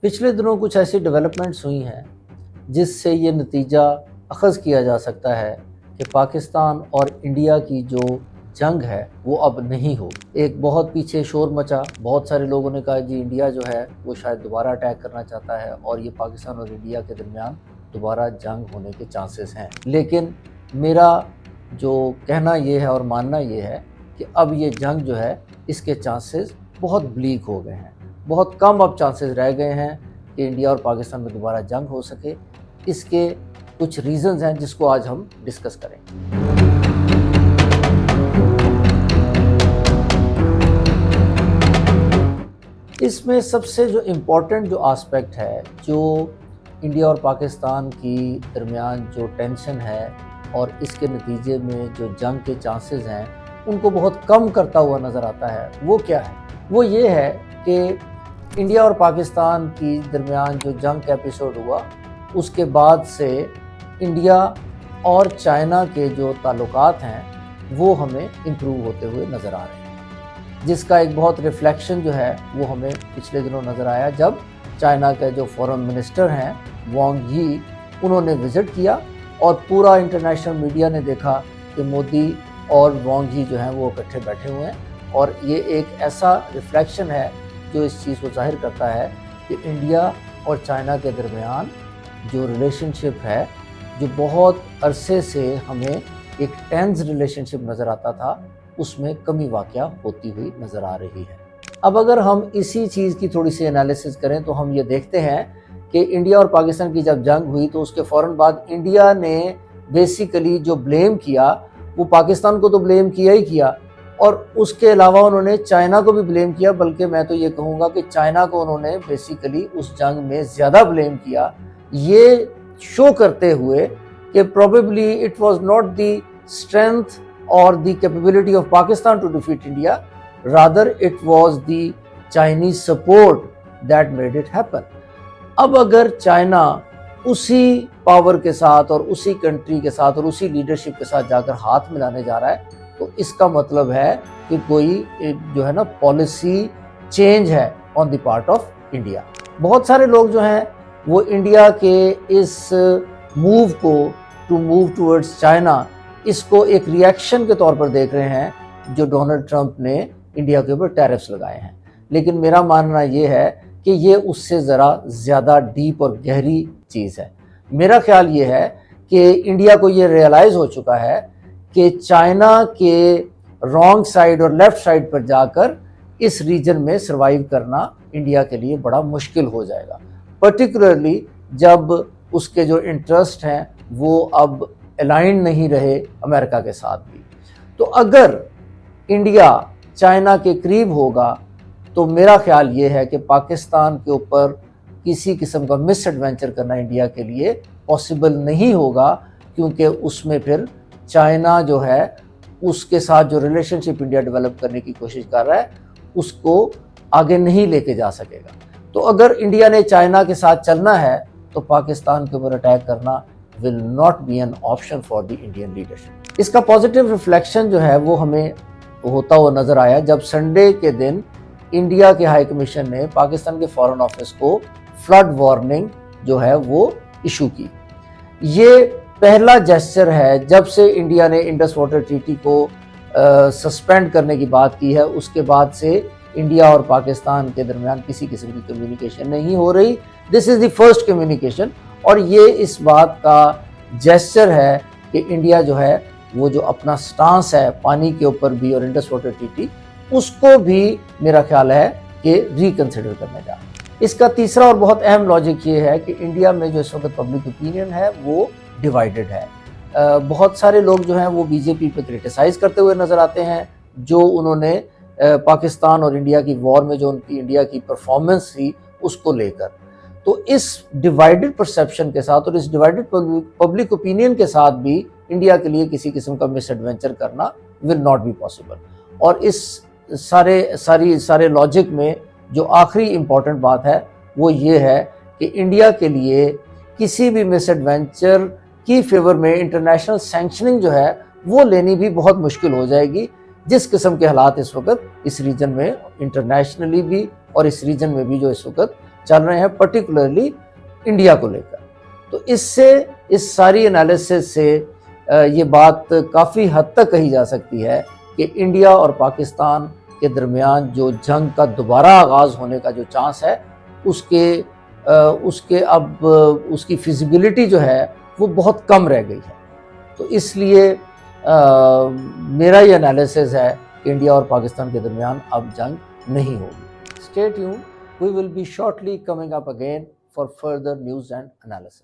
पिछले दिनों कुछ ऐसी डेवलपमेंट्स हुई हैं जिससे ये नतीजा अखज़ किया जा सकता है कि पाकिस्तान और इंडिया की जो जंग है वो अब नहीं हो। एक बहुत पीछे शोर मचा, बहुत सारे लोगों ने कहा जी इंडिया जो है वो शायद दोबारा अटैक करना चाहता है और ये पाकिस्तान और इंडिया के दरमियान दोबारा जंग होने के चांसेस हैं। लेकिन मेरा जो कहना ये है और मानना ये है कि अब ये जंग जो है इसके चांसेस बहुत ब्लीक हो गए हैं। बहुत कम अब चांसेस रह गए हैं कि इंडिया और पाकिस्तान में दोबारा जंग हो सके। इसके कुछ रीजंस हैं जिसको आज हम डिस्कस करेंगे। इसमें सबसे जो इम्पोर्टेंट जो आस्पेक्ट है, जो इंडिया और पाकिस्तान की दरमियान जो टेंशन है और इसके नतीजे में जो जंग के चांसेस हैं उनको बहुत कम करता हुआ नज़र आता है, वो क्या है? वो ये है कि इंडिया और पाकिस्तान की दरमियान जो जंग का एपिसोड हुआ उसके बाद से इंडिया और चाइना के जो ताल्लुकात हैं वो हमें इम्प्रूव होते हुए नज़र आ रहे हैं, जिसका एक बहुत रिफ्लेक्शन जो है वो हमें पिछले दिनों नज़र आया जब चाइना के जो फॉरेन मिनिस्टर हैं वांग यी, उन्होंने विज़िट किया और पूरा इंटरनेशनल मीडिया ने देखा कि मोदी और वांग यी जो हैं वो इकट्ठे बैठे हुए हैं। और ये एक ऐसा रिफ्लेक्शन है जो इस चीज़ को जाहिर करता है कि इंडिया और चाइना के दरमियान जो रिलेशनशिप है, जो बहुत अरसे से हमें एक टेंस रिलेशनशिप नज़र आता था, उसमें कमी वाक़या होती हुई नज़र आ रही है। अब अगर हम इसी चीज़ की थोड़ी सी एनालिसिस करें तो हम ये देखते हैं कि इंडिया और पाकिस्तान की जब जंग हुई तो उसके फ़ौरन बाद इंडिया ने बेसिकली जो ब्लेम किया वो पाकिस्तान को तो ब्लेम किया ही किया और उसके अलावा उन्होंने चाइना को भी ब्लेम किया। बल्कि मैं तो ये कहूँगा कि चाइना को उन्होंने बेसिकली उस जंग में ज़्यादा ब्लेम किया, ये शो करते हुए कि probably it was not the strength और the capability of Pakistan to defeat India, rather it was the Chinese support that made it happen. अब अगर चाइना उसी पावर के साथ और उसी कंट्री के साथ और उसी लीडरशिप के साथ जाकर हाथ मिलाने जा रहा है तो इसका मतलब है कि कोई जो है ना पॉलिसी चेंज है on the part of India. बहुत सारे लोग जो हैं वो इंडिया के इस मूव को टू मूव टूवर्ड्स चाइना, इसको एक रिएक्शन के तौर पर देख रहे हैं जो डोनाल्ड ट्रंप ने इंडिया के ऊपर टैरिफ्स लगाए हैं। लेकिन मेरा मानना ये है कि ये उससे ज़रा ज़्यादा डीप और गहरी चीज़ है। मेरा ख्याल ये है कि इंडिया को ये रियलाइज़ हो चुका है कि चाइना के रॉन्ग साइड और लेफ़्ट साइड पर जाकर इस रीजन में सर्वाइव करना इंडिया के लिए बड़ा मुश्किल हो जाएगा, पर्टिकुलरली जब उसके जो इंटरेस्ट हैं वो अब अलाइन नहीं रहे अमेरिका के साथ भी। तो अगर इंडिया चाइना के करीब होगा तो मेरा ख्याल ये है कि पाकिस्तान के ऊपर किसी किस्म का मिस एडवेंचर करना इंडिया के लिए पॉसिबल नहीं होगा, क्योंकि उसमें फिर चाइना जो है उसके साथ जो रिलेशनशिप इंडिया डेवलप करने की कोशिश कर रहा है उसको आगे नहीं लेके जा सकेगा। तो अगर इंडिया ने चाइना के साथ चलना है तो पाकिस्तान के ऊपर अटैक करना will not be an option for the Indian leadership. इसका पॉजिटिव रिफ्लेक्शन जो है वो हमें होता हुआ नजर आया जब संडे के दिन इंडिया के हाई कमीशन ने पाकिस्तान के फॉरेन ऑफिस को फ्लड वार्निंग जो है वो इशू की। ये पहला जेस्चर है जब से इंडिया ने इंडस वाटर ट्रीटी को सस्पेंड करने की बात की है, उसके बाद से इंडिया और पाकिस्तान के दरमियान किसी किस्म की कम्युनिकेशन नहीं हो रही। This is the first communication और ये इस बात का जेस्चर है कि इंडिया जो है वो जो अपना स्टांस है पानी के ऊपर भी और इंडस वाटर ट्रीटी, उसको भी मेरा ख्याल है कि रिकन्सिडर करने जा रहा है। इसका तीसरा और बहुत अहम लॉजिक ये है कि इंडिया में जो इस वक्त पब्लिक ओपिनियन है वो डिवाइडेड है। बहुत सारे लोग जो हैं वो बीजेपी पे क्रिटिसाइज़ करते हुए नज़र आते हैं, जो उन्होंने पाकिस्तान और इंडिया की वॉर में जो उनकी इंडिया की परफॉर्मेंस थी उसको लेकर। तो इस डिवाइडेड परसेप्शन के साथ और इस डिवाइडेड पब्लिक ओपिनियन के साथ भी इंडिया के लिए किसी किस्म का मिस एडवेंचर करना विल नॉट बी पॉसिबल। और इस सारे लॉजिक में जो आखिरी इम्पॉर्टेंट बात है वो ये है कि इंडिया के लिए किसी भी मिस एडवेंचर की फेवर में इंटरनेशनल सैंक्शनिंग जो है वो लेनी भी बहुत मुश्किल हो जाएगी, जिस किस्म के हालात इस वक्त इस रीजन में इंटरनेशनली भी और इस रीजन में भी जो इस वक्त चल रहे हैं, पर्टिकुलरली इंडिया को लेकर। तो इससे, इस सारी एनालिसिस से ये बात काफ़ी हद तक कही जा सकती है कि इंडिया और पाकिस्तान के दरमियान जो जंग का दोबारा आगाज़ होने का जो चांस है, उसके अब उसकी फिजिबिलिटी जो है वो बहुत कम रह गई है। तो इसलिए मेरा ये एनालिसिस है कि इंडिया और पाकिस्तान के दरमियान अब जंग नहीं होगी। Stay tuned, we will be shortly coming up again for further news and analysis.